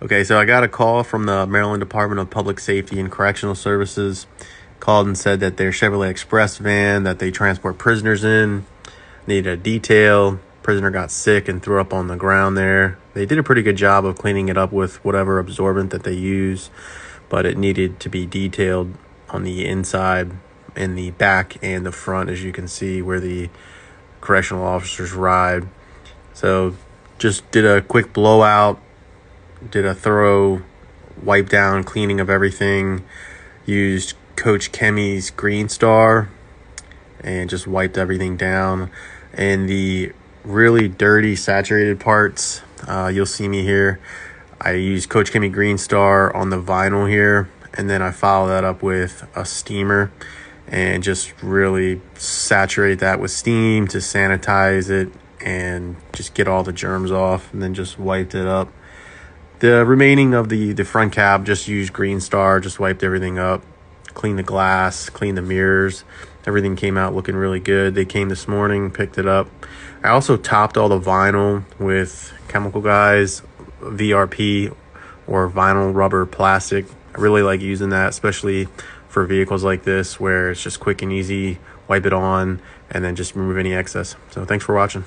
Okay, so I got a call from the Maryland Department of Public Safety and Correctional Services. Called and said that their Chevrolet Express van that they transport prisoners in needed a detail. Prisoner got sick and threw up on the ground there. They did a pretty good job of cleaning it up with whatever absorbent that they use, but it needed to be detailed on the inside, in the back and the front, as you can see where the correctional officers ride. So just did a quick blowout, did a thorough wipe down, cleaning of everything, used Coach Kemi's Green Star and just wiped everything down. And the really dirty, saturated parts, you'll see me here. I used Coach Kemi Green Star on the vinyl here, and then I follow that up with a steamer and just really saturate that with steam to sanitize it and just get all the germs off, and then just wiped it up. The remaining of the front cab, just used Green Star, just wiped everything up, cleaned the glass, cleaned the mirrors. Everything came out looking really good. They came this morning, picked it up. I also topped all the vinyl with Chemical Guys VRP or vinyl rubber plastic. I really like using that, especially for vehicles like this where it's just quick and easy. Wipe it on and then just remove any excess. So thanks for watching.